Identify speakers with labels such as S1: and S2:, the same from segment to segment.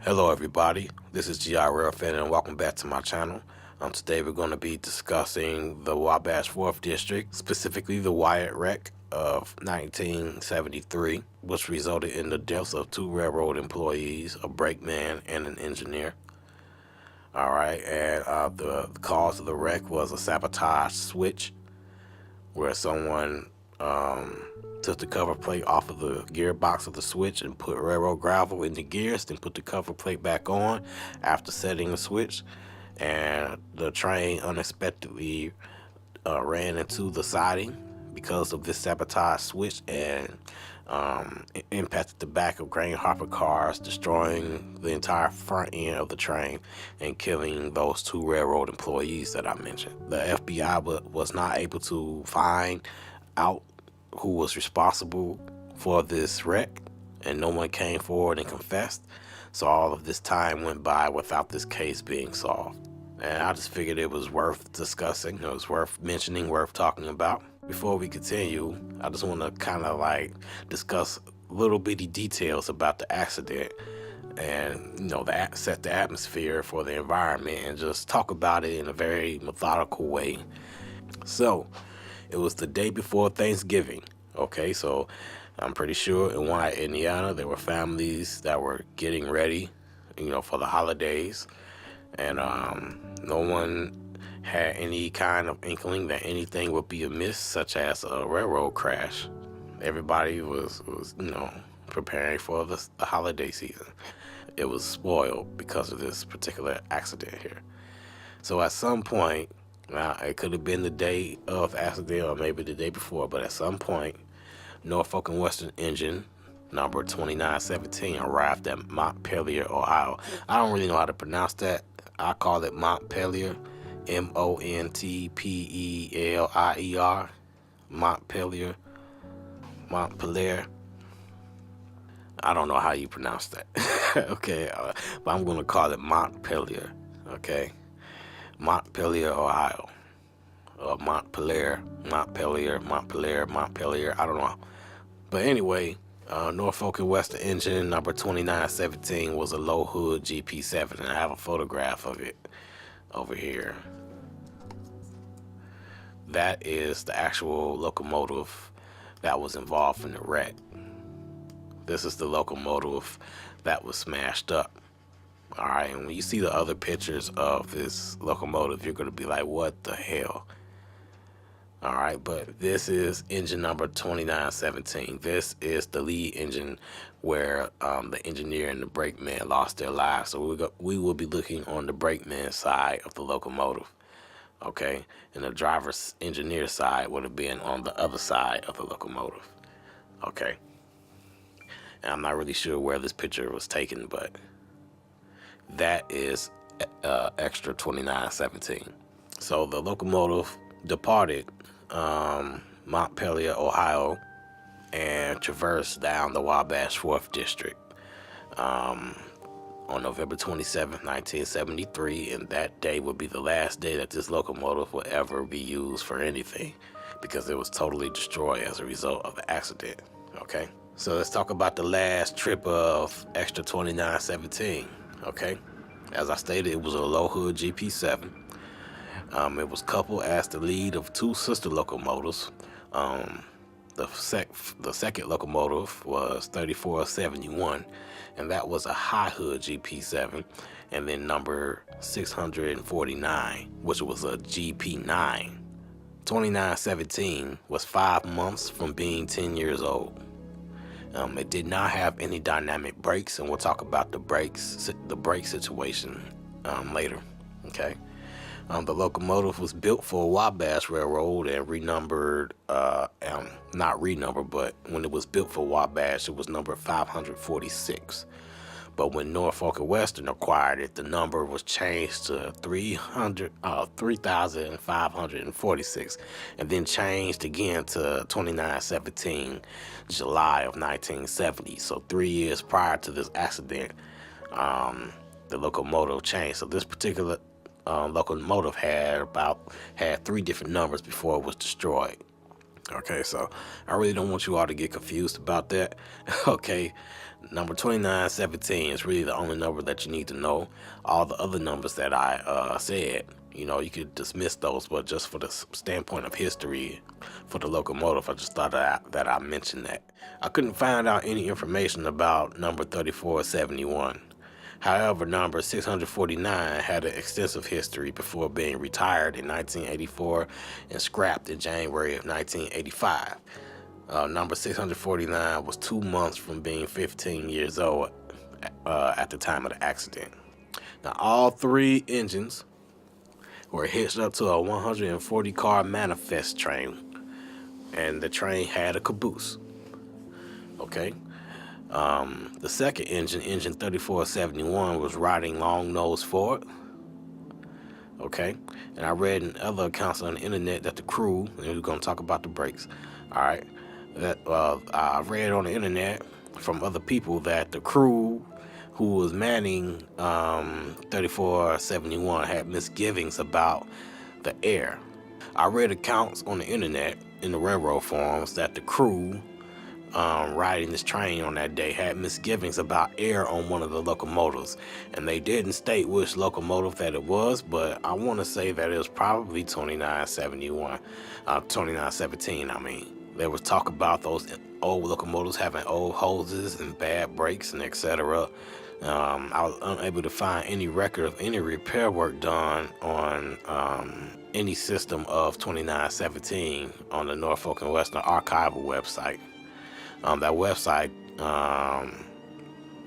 S1: Hello everybody, this is GI Railfan and welcome back to my channel. Today we're going to be discussing the Wabash 4th District, specifically the Wyatt wreck of 1973, which resulted in the deaths of 2 railroad employees, a brakeman and an engineer. Alright, and the cause of the wreck was a sabotage switch, where someone took the cover plate off of the gearbox of the switch and put railroad gravel in the gears, then put the cover plate back on after setting the switch, and the train unexpectedly ran into the siding because of this sabotage switch, and it impacted the back of grain hopper cars, destroying the entire front end of the train and killing those 2 railroad employees that I mentioned. The FBI was not able to find out who was responsible for this wreck, and no one came forward and confessed. So all of this time went by without this case being solved. And I just figured it was worth discussing. It was worth mentioning, worth talking about. Before we continue, I just want to kind of discuss little bitty details about the accident and, set the atmosphere for the environment and just talk about it in a very methodical way. So, it was the day before Thanksgiving. Okay, so I'm pretty sure in Wyatt, Indiana, there were families that were getting ready, for the holidays. And no one had any kind of inkling that anything would be amiss, such as a railroad crash. Everybody was preparing for the holiday season. It was spoiled because of this particular accident here. So at some point, now it could have been the day of the accident or maybe the day before, but at some point, Norfolk and Western engine number 2917 arrived at Montpelier, Ohio. I don't really know how to pronounce that. I call it Montpelier, Montpelier, Montpelier, Montpelier. I don't know how you pronounce that. Okay, but I'm going to call it Montpelier, okay? Montpelier, Ohio. Montpelier, I don't know. But anyway, Norfolk and Western engine number 2917 was a low hood GP7, and I have a photograph of it over here. That is the actual locomotive that was involved in the wreck. This is the locomotive that was smashed up. All right, and when you see the other pictures of this locomotive, you're going to be like, what the hell? All right, but this is engine number 2917. This is the lead engine where the engineer and the brakeman lost their lives. So we will be looking on the brakeman side of the locomotive, okay? And the driver's engineer side would have been on the other side of the locomotive, okay? And I'm not really sure where this picture was taken, but that is extra 2917. So the locomotive departed Montpelier, Ohio, and traversed down the Wabash 4th District on November 27, 1973, and that day would be the last day that this locomotive would ever be used for anything, because it was totally destroyed as a result of the accident, okay? So let's talk about the last trip of extra 2917, okay? As I stated, it was a low hood GP7. It was coupled as the lead of 2 sister locomotives. The second locomotive was 3471, and that was a high hood GP7, and then number 649, which was a GP9. 2917 was 5 months from being 10 years old. It did not have any dynamic brakes, and we'll talk about the brake situation later, okay? The locomotive was built for Wabash Railroad and renumbered, not renumbered, but when it was built for Wabash, it was number 546. But when Norfolk and Western acquired it, the number was changed to 3,546, and then changed again to 2917, July of 1970. So 3 years prior to this accident, the locomotive changed. So this particular locomotive had 3 different numbers before it was destroyed. Okay, so I really don't want you all to get confused about that. Okay, number 2917 is really the only number that you need to know. All the other numbers that I said, you know, you could dismiss those, but just for the standpoint of history for the locomotive, I just thought that I mentioned that. I couldn't find out any information about number 3471. However, number 649 had an extensive history before being retired in 1984 and scrapped in January of 1985. Number 649 was 2 months from being 15 years old at the time of the accident. Now, all three engines were hitched up to a 140-car manifest train, and the train had a caboose. Okay. The second engine, engine 3471, was riding long nose forward. Okay, and I read in other accounts on the internet that the crew, and we're going to talk about the brakes. All right, that I read on the internet from other people that the crew who was manning 3471 had misgivings about the air. I read accounts on the internet in the railroad forums that the crew riding this train on that day had misgivings about air on one of the locomotives, and they didn't state which locomotive that it was, but I want to say that it was probably 2917. I mean, there was talk about those old locomotives having old hoses and bad brakes and etc. I was unable to find any record of any repair work done on any system of 2917 on the Norfolk and Western Archival website. That website,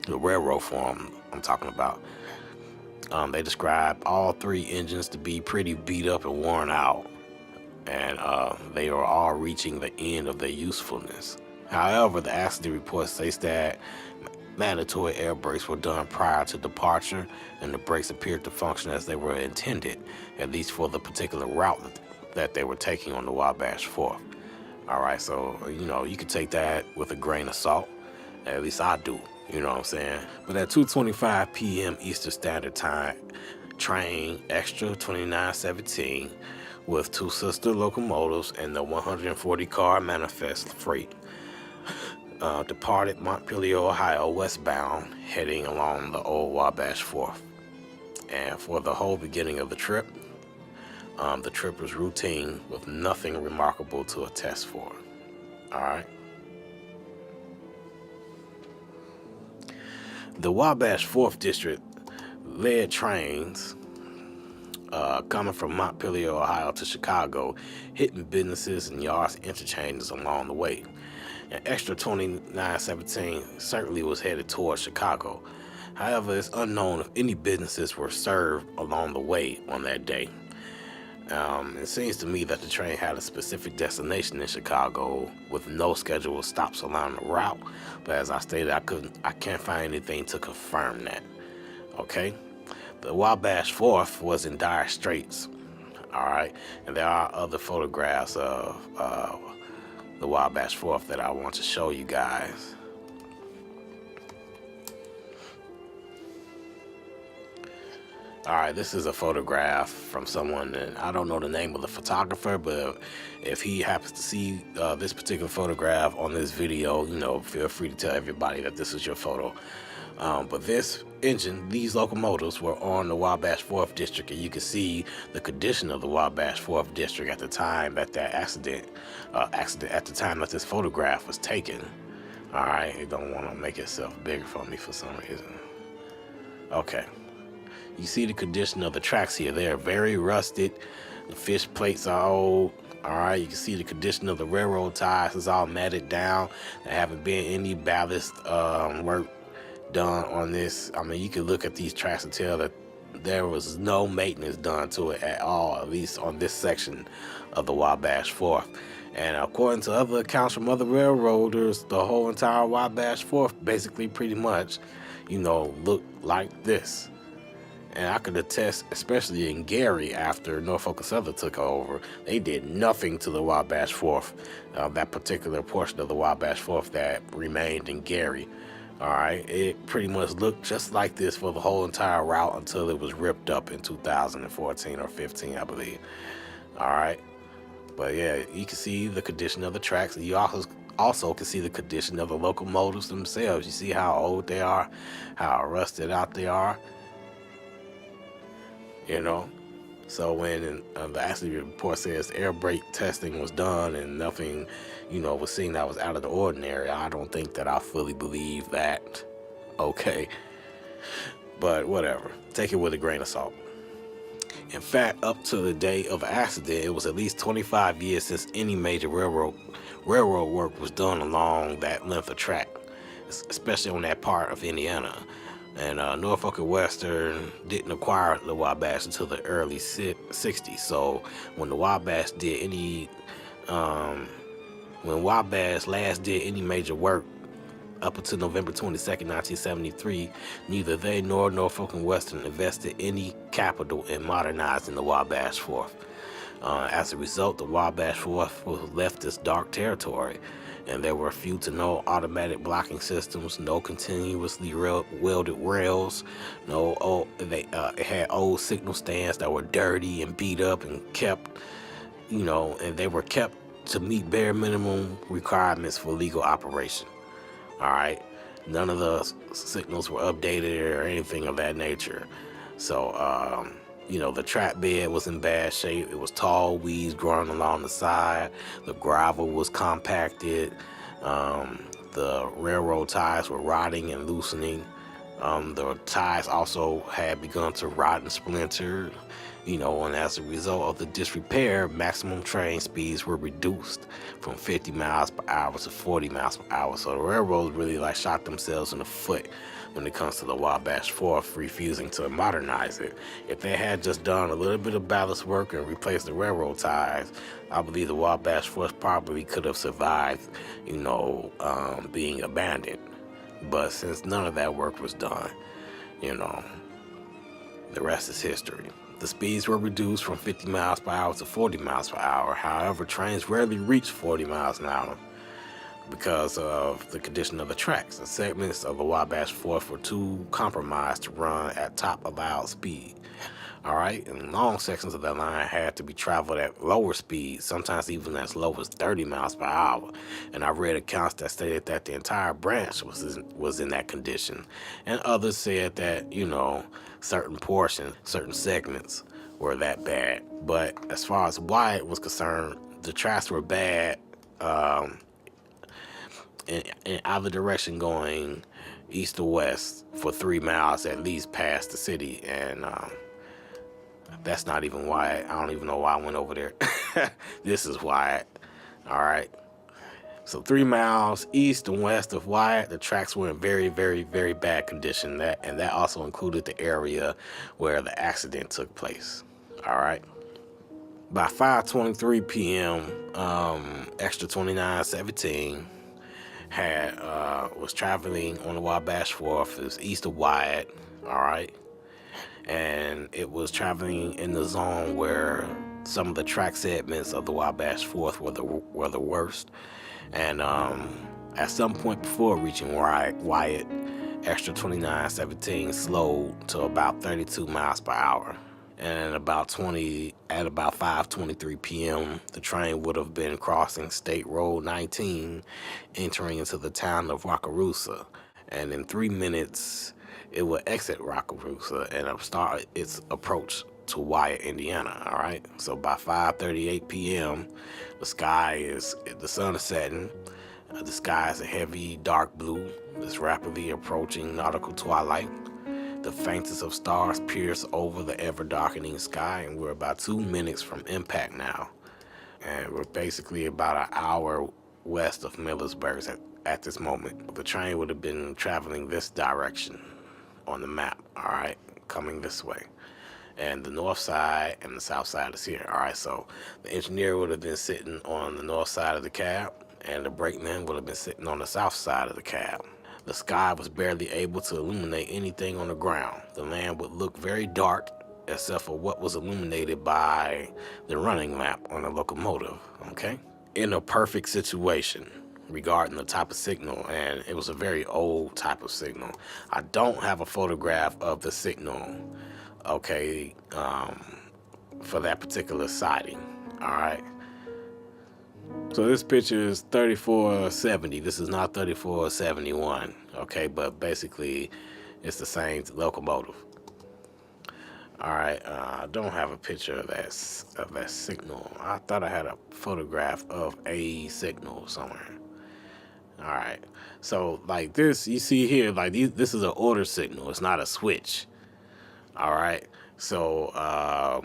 S1: the railroad forum I'm talking about, they describe all three engines to be pretty beat up and worn out, and they are all reaching the end of their usefulness. However, the accident report states that mandatory air brakes were done prior to departure, and the brakes appeared to function as they were intended, at least for the particular route that they were taking on the Wabash 4th. All right, so, you know, you can take that with a grain of salt. At least I do, you know what I'm saying? But at 2:25 p.m. Eastern Standard Time, train extra 2917 with two sister locomotives and the 140-car manifest freight departed Montpelier, Ohio, westbound, heading along the old Wabash 4th. And for the whole beginning of the trip was routine with nothing remarkable to attest for. All right. The Wabash 4th District led trains coming from Montpelier, Ohio to Chicago, hitting businesses and yards and interchanges along the way. And extra 2917 certainly was headed towards Chicago. However, it's unknown if any businesses were served along the way on that day. It seems to me that the train had a specific destination in Chicago with no scheduled stops along the route, but as I stated, I can't find anything to confirm that. Okay, the Wabash 4th was in dire straits. All right, and there are other photographs of the Wabash 4th that I want to show you guys. All right, this is a photograph from someone, and I don't know the name of the photographer, but if he happens to see this particular photograph on this video, you know, feel free to tell everybody that this is your photo. But this engine, these locomotives were on the Wabash 4th District, and you can see the condition of the Wabash 4th District at the time that accident at the time that this photograph was taken. All right, it don't want to make itself bigger for me for some reason. Okay. You see the condition of the tracks here. They are very rusted. The fish plates are old. All right, you can see the condition of the railroad ties. It's all matted down. There haven't been any ballast work done on this. I mean, you can look at these tracks and tell that there was no maintenance done to it at all, at least on this section of the Wabash 4th. And according to other accounts from other railroaders, the whole entire Wabash 4th basically pretty much, you know, looked like this. And I could attest, especially in Gary after Norfolk and Southern took over, they did nothing to the Wabash 4th, that particular portion of the Wabash 4th that remained in Gary. All right, it pretty much looked just like this for the whole entire route until it was ripped up in 2014 or 15, I believe. All right. But yeah, you can see the condition of the tracks, and you also can see the condition of the locomotives themselves. You see how old they are, how rusted out they are, you know. So when the accident report says air brake testing was done and nothing, was seen that was out of the ordinary, I don't think that I fully believe that. Okay, but whatever. Take it with a grain of salt. In fact, up to the day of the accident, it was at least 25 years since any major railroad work was done along that length of track, especially on that part of Indiana. And Norfolk and Western didn't acquire the Wabash until the early 60s. So when the Wabash did when Wabash last did any major work up until November 22nd, 1973, neither they nor Norfolk and Western invested any capital in modernizing the Wabash Wharf. As a result, the Wabash Wharf was left as dark territory, and there were few to no automatic blocking systems, no continuously welded rails, it had old signal stands that were dirty and beat up and kept, and they were kept to meet bare minimum requirements for legal operation. All right, none of the signals were updated or anything of that nature. So, the track bed was in bad shape. It was tall weeds growing along the side. The gravel was compacted. The railroad ties were rotting and loosening. The ties also had begun to rot and splinter, and as a result of the disrepair, maximum train speeds were reduced from 50 miles per hour to 40 miles per hour. So the railroads really shot themselves in the foot when it comes to the Wabash Wharf, refusing to modernize it. If they had just done a little bit of ballast work and replaced the railroad ties, I believe the Wabash Wharf probably could have survived, being abandoned. But since none of that work was done, the rest is history. The speeds were reduced from 50 miles per hour to 40 miles per hour. However, trains rarely reached 40 miles an hour because of the condition of the tracks. The segments of the Wabash Wharf were too compromised to run at top allowed speed. All right, and long sections of that line had to be traveled at lower speeds, sometimes even as low as 30 miles per hour. And I read accounts that stated that the entire branch was in that condition. And others said that, certain portions, certain segments were that bad. But as far as Wyatt was concerned, the tracks were bad in either direction going east or west for 3 miles at least past the city. And that's not even Wyatt. I don't even know why I went over there. This is Wyatt. All right. So 3 miles east and west of Wyatt, the tracks were in very, very, very bad condition. And that also included the area where the accident took place. All right. By 5:23 p.m., Extra 2917 was traveling on the Wabash Wharf. It was east of Wyatt. All right. And it was traveling in the zone where some of the track segments of the Wabash Wharf were the worst. And at some point before reaching Wyatt, Extra 2917 slowed to about 32 miles per hour. And at about 5:23 p.m., the train would have been crossing State Road 19, entering into the town of Wakarusa. And in 3 minutes, it will exit Wakarusa and start its approach to Wyatt, Indiana. All right. So by 5:38 p.m., the sun is setting. The sky is a heavy dark blue. It's rapidly approaching nautical twilight. The faintest of stars pierce over the ever-darkening sky, and we're about 2 minutes from impact now. And we're basically about an hour west of Millersburg at this moment. The train would have been traveling this direction on the map, all right, coming this way. And the north side and the south side is here, all right? So the engineer would have been sitting on the north side of the cab, and the brakeman would have been sitting on the south side of the cab. The sky was barely able to illuminate anything on the ground. The land would look very dark, except for what was illuminated by the running lamp on the locomotive, okay? In a perfect situation regarding the type of signal, and it was a very old type of signal. I don't have a photograph of the signal, okay, for that particular sighting, all right? So this picture is 3470. This is not 3471. Okay, but basically it's the same locomotive. All right, I don't have a picture of that signal. I thought I had a photograph of a signal somewhere. All right, so like this, you see here, like this is an order signal. It's not a switch. All right, so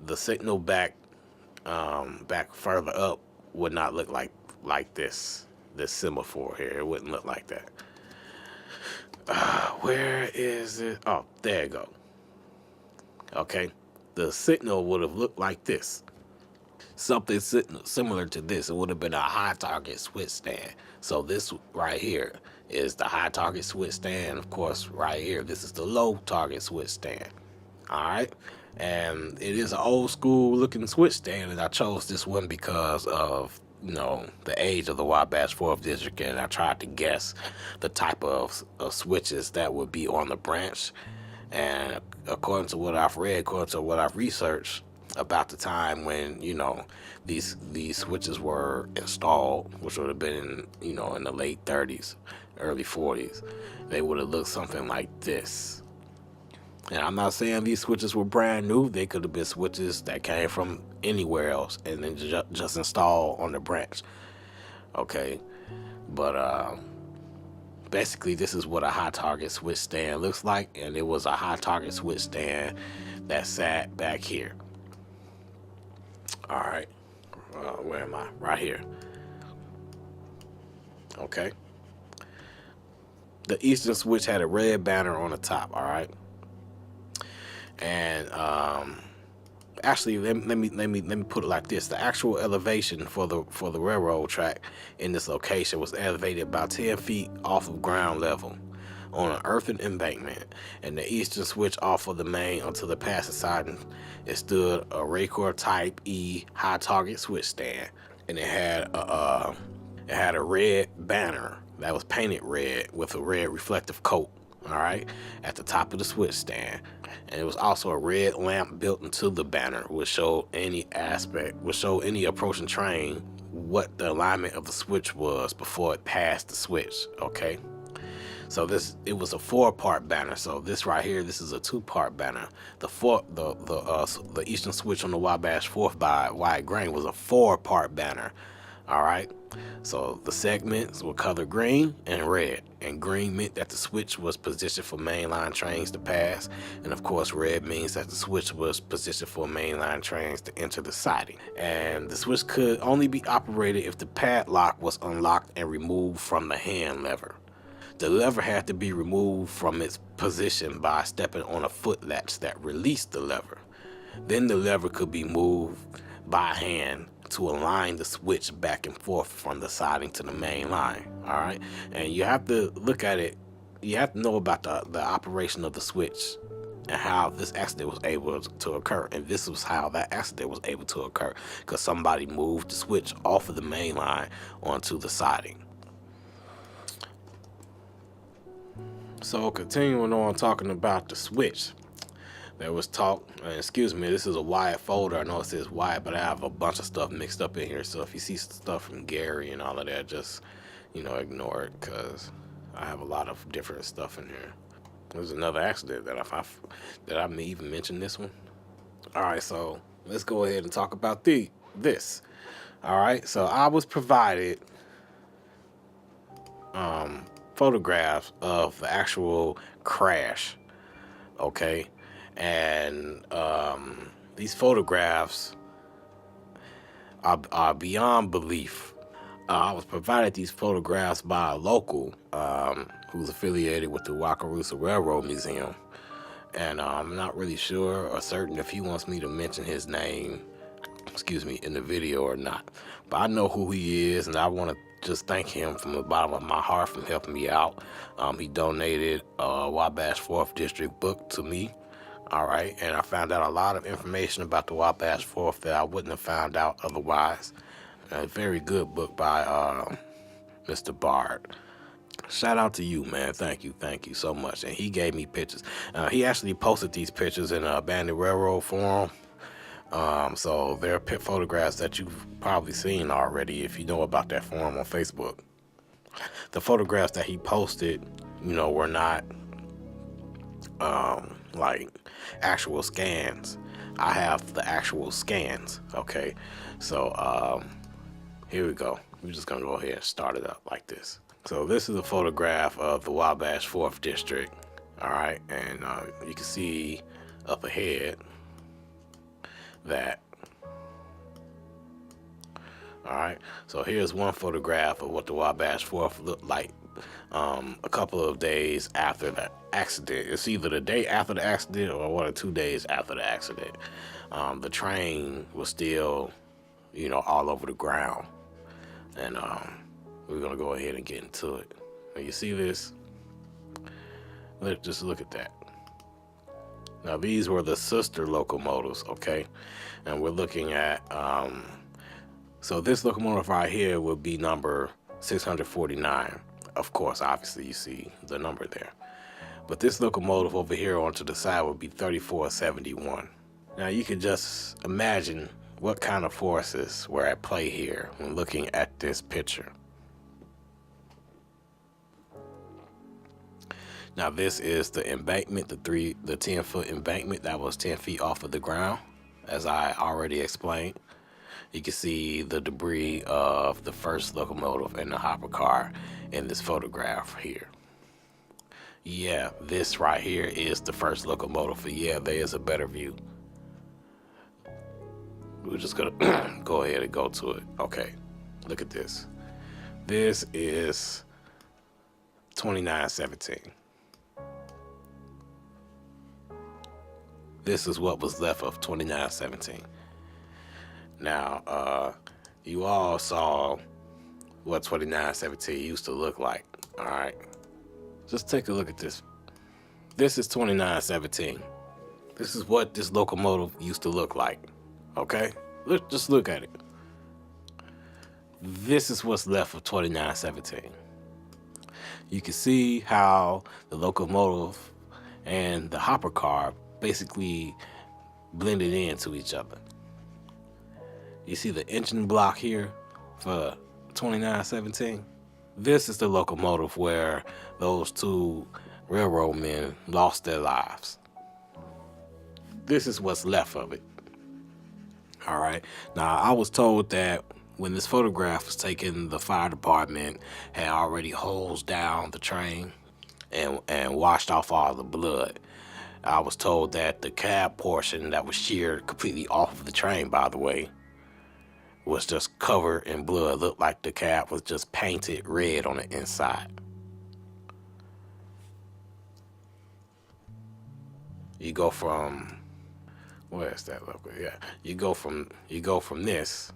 S1: the signal back further up would not look like this semaphore here. It wouldn't look like that. Where is it? Oh, there you go. Okay, the signal would have looked like this. Something similar to this. It would have been a high target switch stand. So this right here is the high target switch stand. Of course, right here, this is the low target switch stand. All right, and it is an old school looking switch stand, and I chose this one because of the age of the Wabash 4th District, and I tried to guess the type of switches that would be on the branch. And according to what I've read, according to what I've researched about the time when these switches were installed, which would have been in the late 30s, early 40s, they would have looked something like this. And I'm not saying these switches were brand new. They could have been switches that came from anywhere else and then just installed on the branch. Okay, but basically, this is what a high target switch stand looks like, and it was a high target switch stand that sat back here. All right, where am I? Right here. Okay. The eastern switch had a red banner on the top. All right, and actually, let me put it like this: the actual elevation for the railroad track in this location was elevated about 10 feet off of ground level on an earthen embankment, and the eastern switch off of the main until the passing siding. It stood a Raycor Type E high target switch stand, and it had a red banner that was painted red with a red reflective coat. All right, at the top of the switch stand, and it was also a red lamp built into the banner, which showed any approaching train what the alignment of the switch was before it passed the switch. Okay, so it was a 4-part banner. So this right here, this is a 2-part banner. The eastern switch on the Wabash 4th by Wyatt Grain was a 4-part banner. All right, so the segments were colored green and red, and green meant that the switch was positioned for mainline trains to pass, and of course red means that the switch was positioned for mainline trains to enter the siding. And the switch could only be operated if the padlock was unlocked and removed from the hand lever. The lever had to be removed from its position by stepping on a foot latch that released the lever. Then the lever could be moved by hand to align the switch back and forth from the siding to the main line. All right, and you have to look at it. You have to know about the operation of the switch and how this accident was able to occur. And this was how that accident was able to occur, because somebody moved the switch off of the main line onto the siding. So continuing on talking about the switch, there was talk, excuse me, this is a Wyatt folder. I know it says Wyatt, but I have a bunch of stuff mixed up in here. So if you see stuff from Gary and all of that, just, ignore it, because I have a lot of different stuff in here. There's another accident that I may even mention this one. All right, so let's go ahead and talk about this. All right, so I was provided photographs of the actual crash. Okay. And these photographs are beyond belief. I was provided these photographs by a local who's affiliated with the Wakarusa Railroad Museum. And I'm not really sure or certain if he wants me to mention his name, in the video or not. But I know who he is, and I want to just thank him from the bottom of my heart for helping me out. He donated a Wabash 4th District book to me. All right, and I found out a lot of information about the Wabash 4th that I wouldn't have found out otherwise. A very good book by Mr. Bard. Shout out to you, man. Thank you so much. And he gave me pictures. He actually posted these pictures in a Abandoned Railroad forum So there are pit photographs that you've probably seen already if you know about that forum on Facebook. The photographs that he posted, were not like actual scans. I have the actual scans. Okay, so here we go. We're just gonna go ahead and start it up like this. So this is a photograph of the Wabash 4th District. All right, and you can see up ahead that. All right, so here's one photograph of what the Wabash 4th looked like a couple of days after the accident. It's either the day after the accident or 1 or 2 days after the accident. The train was still, all over the ground. And we're going to go ahead and get into it. Now, you see this? Just look at that. Now, these were the sister locomotives, okay? And we're looking at, so this locomotive right here would be number 649. Of course, obviously, you see the number there. But this locomotive over here onto the side would be 3471. Now, you can just imagine what kind of forces were at play here when looking at this picture. Now, this is the embankment, the 10-foot embankment that was 10 feet off of the ground, as I already explained. You can see the debris of the first locomotive and the hopper car in this photograph here. Yeah, this right here is the first locomotive. But yeah, there is a better view. We're just gonna go ahead and go to it. Okay, look at this. This is 2917. This is what was left of 2917. Now, you all saw what 2917 used to look like. All right, just take a look at this. This is 2917. This is what this locomotive used to look like. Okay, just look at it. This is what's left of 2917. You can see how the locomotive and the hopper car basically blended into each other. You see the engine block here for 2917? This is the locomotive where those 2 railroad men lost their lives. This is what's left of it. All right. Now, I was told that when this photograph was taken, the fire department had already hosed down the train and washed off all the blood. I was told that the cab portion that was sheared completely off of the train, by the way, was just covered in blood. Looked like the cab was just painted red on the inside. You go from, where's that logo? Yeah, you go from this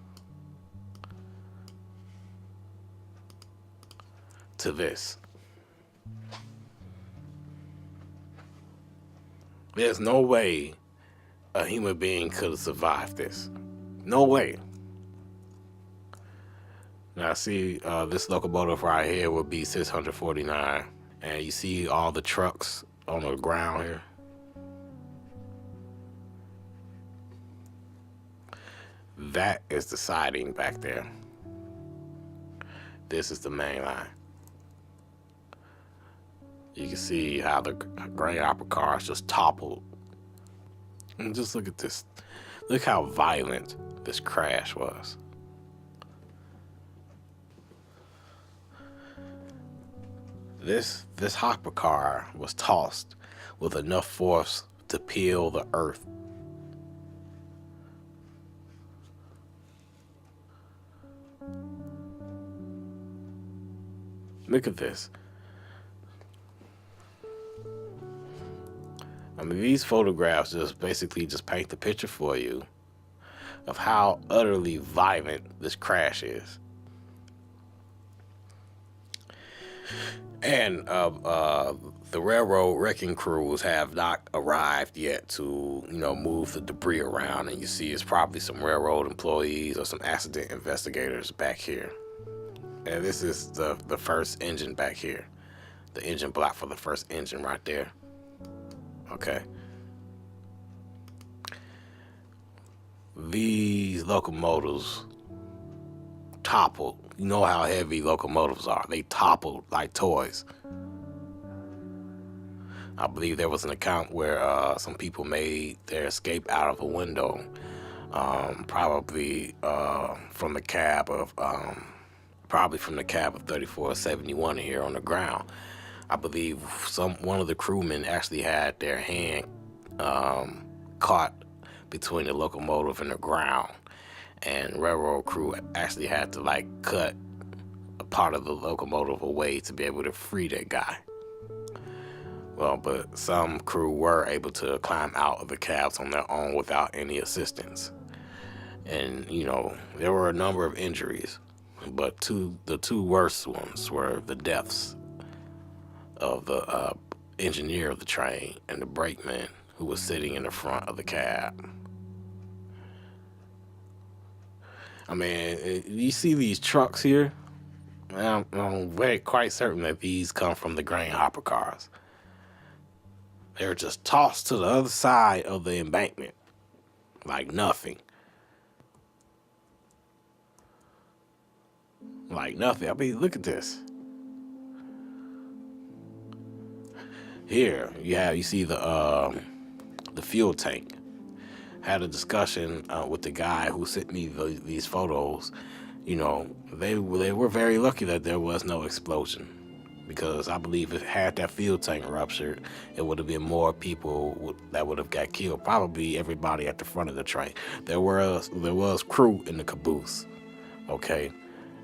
S1: to this. There's no way a human being could have survived this. No way. Now, see, this locomotive right here would be 649. And you see all the trucks on the ground here. That is the siding back there. This is the main line. You can see how the grain hopper cars just toppled. And just look at this. Look how violent this crash was. This hopper car was tossed with enough force to peel the earth. Look at this. I mean, these photographs just basically just paint the picture for you of how utterly violent this crash is. And the railroad wrecking crews have not arrived yet to, move the debris around. And you see it's probably some railroad employees or some accident investigators back here. And this is the first engine back here. The engine block for the first engine right there. Okay. these locomotives toppled. You know how heavy locomotives are. They toppled like toys. I believe there was an account where some people made their escape out of a window, probably from the cab of 3471 here on the ground. I believe one of the crewmen actually had their hand caught between the locomotive and the ground, and railroad crew actually had to like cut a part of the locomotive away to be able to free that guy. Well, but some crew were able to climb out of the cabs on their own without any assistance. And, there were a number of injuries, but the two worst ones were the deaths of the engineer of the train and the brakeman who was sitting in the front of the cab. I mean, you see these trucks here? I'm very quite certain that these come from the grain hopper cars. They're just tossed to the other side of the embankment like nothing. Like nothing. I mean, look at this. Here, you see the fuel tank. Had a discussion with the guy who sent me these photos. They were very lucky that there was no explosion, because I believe if had that fuel tank ruptured, it would have been more people that would have got killed. Probably everybody at the front of the train. There was crew in the caboose. Okay.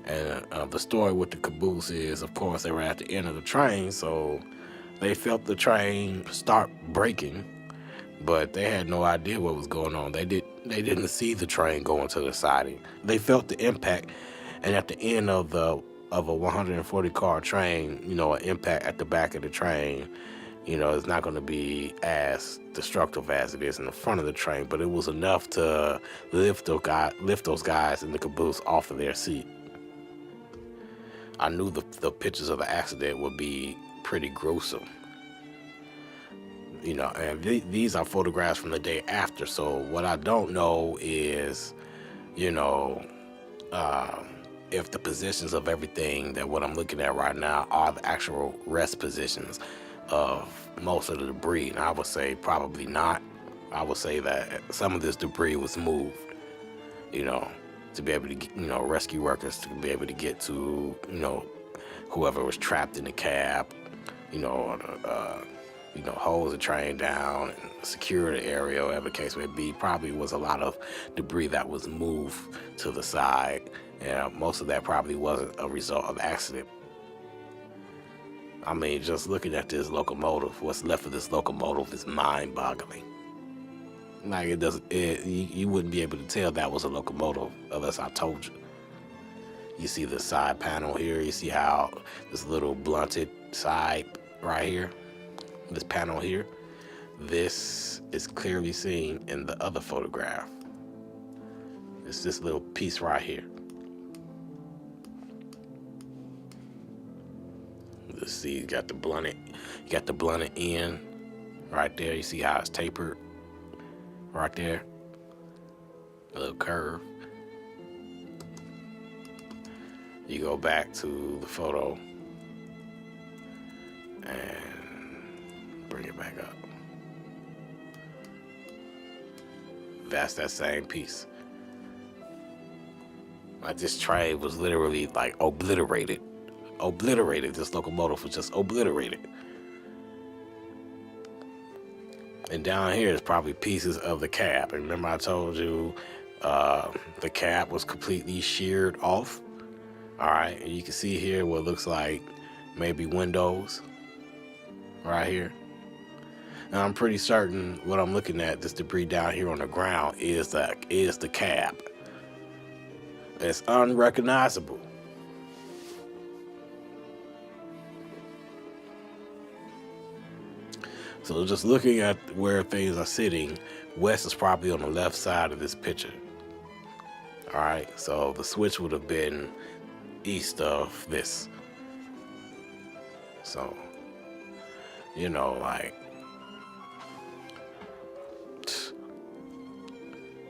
S1: And the story with the caboose is, of course, they were at the end of the train, so they felt the train start braking, but they had no idea what was going on. They didn't see the train going to the siding. They felt the impact, and at the end of a 140 car train, an impact at the back of the train, it's not going to be as destructive as it is in the front of the train, but it was enough to lift those guys in the caboose off of their seat. I knew the pictures of the accident would be pretty gruesome. And these are photographs from the day after. So what I don't know is, if the positions of everything that what I'm looking at right now are the actual rest positions of most of the debris. And I would say probably not. I would say that some of this debris was moved, to be able to get, rescue workers to be able to get to, whoever was trapped in the cab, hose the train down and secure the area, whatever the case may be. Probably was a lot of debris that was moved to the side, and most of that probably wasn't a result of accident. I mean, just looking at this locomotive, what's left of this locomotive is mind-boggling. Like you wouldn't be able to tell that was a locomotive unless I told you. You see the side panel here. You see how this little blunted side right here, this panel here, this is clearly seen in the other photograph. It's this little piece right here. Let's see, you got the blunted end right there. You see how it's tapered right there, a little curve. You go back to the photo and bring it back up. That's that same piece. Like, this train was literally like obliterated. This locomotive was just obliterated. And down here is probably pieces of the cab. And remember I told you the cab was completely sheared off? All right, and you can see here what looks like maybe windows right here. Now I'm pretty certain what I'm looking at, this debris down here on the ground, is the cab. It's unrecognizable. So just looking at where things are sitting, West is probably on the left side of this picture. All right, so the switch would have been east of this. So, like,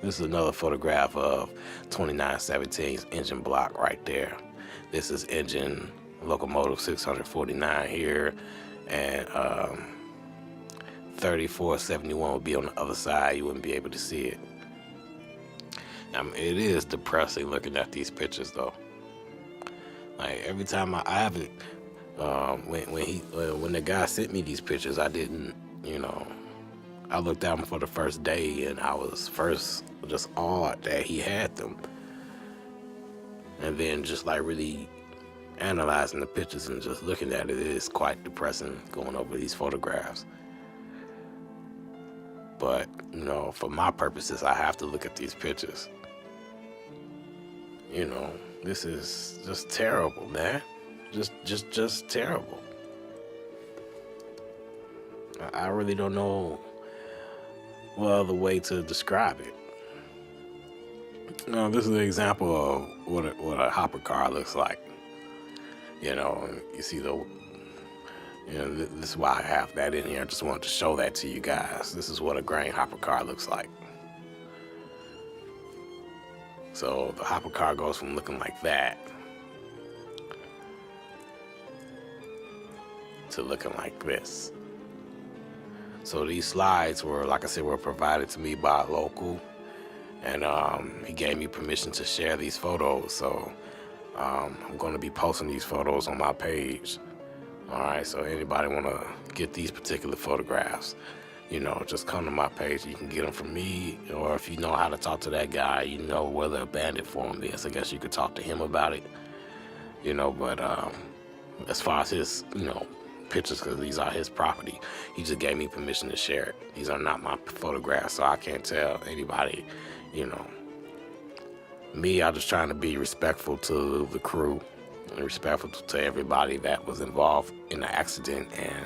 S1: This is another photograph of 2917's engine block right there. This is engine locomotive 649 here, and 3471 would be on the other side. You wouldn't be able to see it. It is depressing looking at these pictures, though. Like, every time I haven't, when the guy sent me these pictures, I didn't, I looked at them for the first day, and I was first just awed that he had them. And then just like really analyzing the pictures and just looking at it, it is quite depressing going over these photographs. But, for my purposes, I have to look at these pictures. This is just terrible, man. Just terrible. I really don't know the way to describe it. This is an example of what a hopper car looks like. You see this is why I have that in here. I just wanted to show that to you guys. This is what a grain hopper car looks like. So the hopper car goes from looking like that to looking like this. So these slides were, like I said, were provided to me by a local, and he gave me permission to share these photos. So I'm going to be posting these photos on my page. All right, so anybody want to get these particular photographs, just come to my page. You can get them from me, or if you know how to talk to that guy, where the abandoned form is, I guess you could talk to him about it. But as far as his, pictures, because these are his property, he just gave me permission to share it. These are not my photographs, so I can't tell anybody, Me, I'm just trying to be respectful to the crew and respectful to everybody that was involved in the accident, and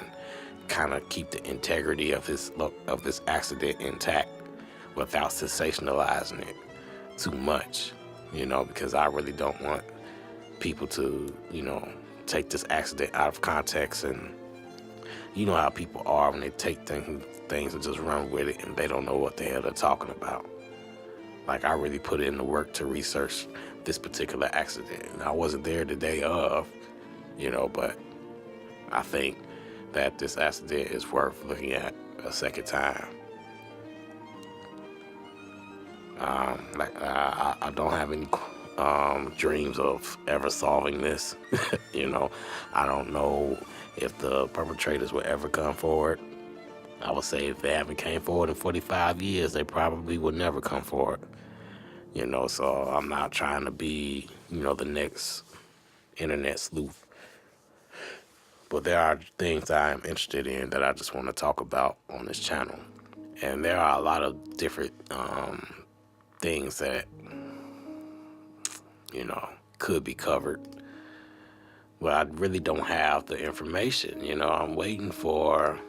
S1: kind of keep the integrity of this accident intact without sensationalizing it too much, because I really don't want people to, take this accident out of context. And you know how people are when they take things and just run with it, and they don't know what the hell they're talking about. Like, I really put in the work to research this particular accident, and I wasn't there the day of, but I think that this accident is worth looking at a second time. I don't have any dreams of ever solving this. I don't know if the perpetrators will ever come forward. I would say if they haven't came forward in 45 years, they probably will never come forward. So I'm not trying to be, the next internet sleuth. But there are things that I'm interested in that I just want to talk about on this channel. And there are a lot of different things that, could be covered. But I really don't have the information. I'm waiting for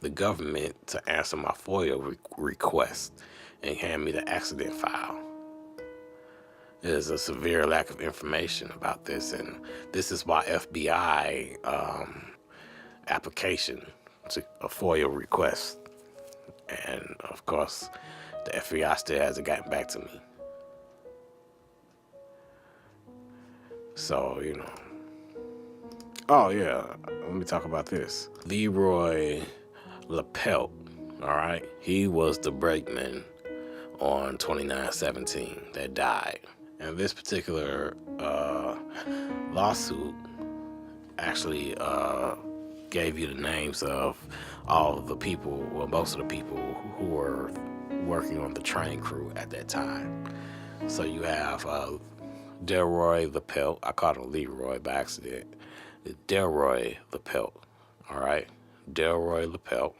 S1: the government to answer my FOIA request and hand me the accident file. There's a severe lack of information about this, and this is my FBI application to a FOIA request. And of course, the FBI still hasn't gotten back to me. So, Oh, yeah. Let me talk about this. Leroy LaPelt, all right? He was the brakeman on 2917 that died. And this particular lawsuit actually gave you the names of all of the people, well, most of the people who were working on the train crew at that time. So you have Delroy LaPelt. I called him Leroy by accident. Delroy LaPelt, all right? Delroy LaPelt.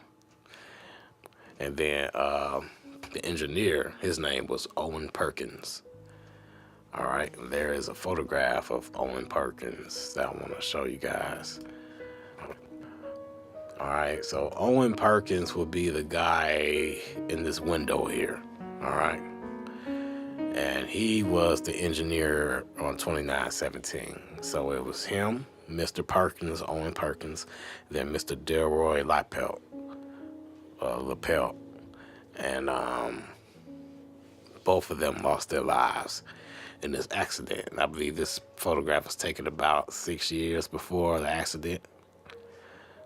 S1: And then the engineer, his name was Owen Perkins. All right, there is a photograph of Owen Perkins that I want to show you guys. All right, so Owen Perkins would be the guy in this window here, all right? And he was the engineer on 2917. So it was him, Mr. Perkins, Owen Perkins, then Mr. Delroy LaPelt. lapel, and both of them lost their lives in this accident. And I believe this photograph was taken about 6 years before the accident.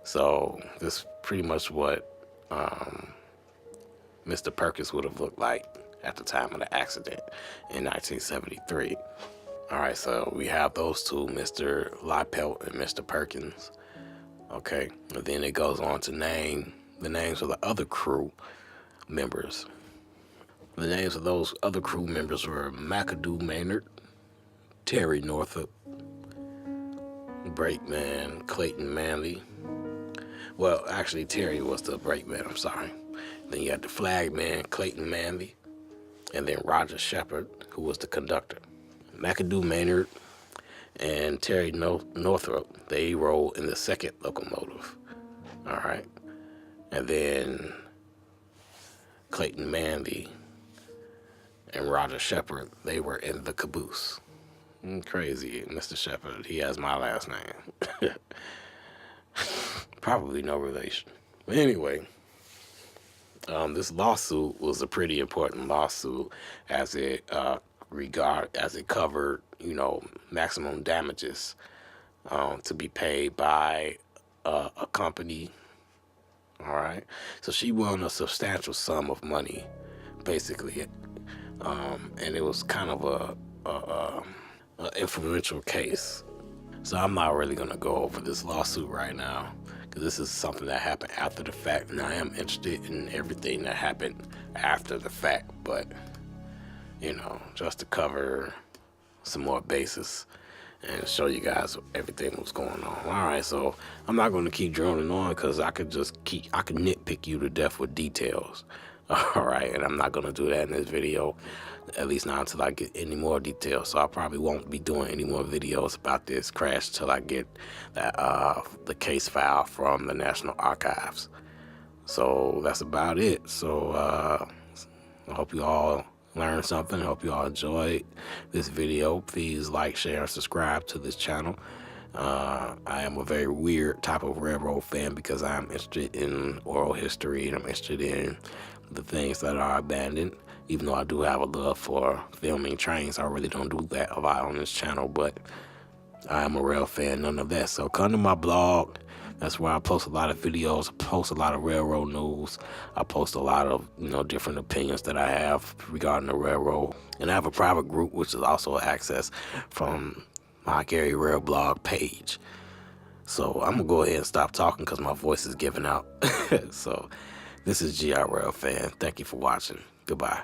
S1: So this is pretty much what Mr. Perkins would have looked like at the time of the accident in 1973. All right, so we have those two, Mr. Liepelt and Mr. Perkins. Okay, and then it goes on to name the names of the other crew members. The names of those other crew members were McAdoo Maynard, Terry Northup, brakeman Clayton Manley. Well, actually, Terry was the brakeman, I'm sorry. Then you had the flagman Clayton Manley, and then Roger Shepard, who was the conductor. McAdoo Maynard and Terry Northup, they rode in the second locomotive. All right. And then Clayton Manley and Roger Shepard, they were in the caboose. Crazy, Mr. Shepard, he has my last name. Probably no relation. But anyway, this lawsuit was a pretty important lawsuit as it covered, maximum damages to be paid by a company. All right, so she won a substantial sum of money, basically, and it was kind of a influential case. So I'm not really gonna go over this lawsuit right now, because this is something that happened after the fact, and I am interested in everything that happened after the fact, but just to cover some more bases and show you guys everything that was going on. All right, so I'm not going to keep droning on, because I could nitpick you to death with details. All right, and I'm not going to do that in this video, at least not until I get any more details. So I probably won't be doing any more videos about this crash till I get the case file from the National Archives. So that's about it. So I hope you all learned something. I hope you all enjoyed this video. Please like, share, and subscribe to this channel. I am a very weird type of railroad fan, because I'm interested in oral history, and I'm interested in the things that are abandoned. Even though I do have a love for filming trains, I really don't do that a lot on this channel, but I am a rail fan nonetheless. So come to my blog. That's where I post a lot of videos. I post a lot of railroad news. I post a lot of, different opinions that I have regarding the railroad. And I have a private group, which is also accessed from my Gary Rail blog page. So I'm going to go ahead and stop talking, because my voice is giving out. So this is GR Rail Fan. Thank you for watching. Goodbye.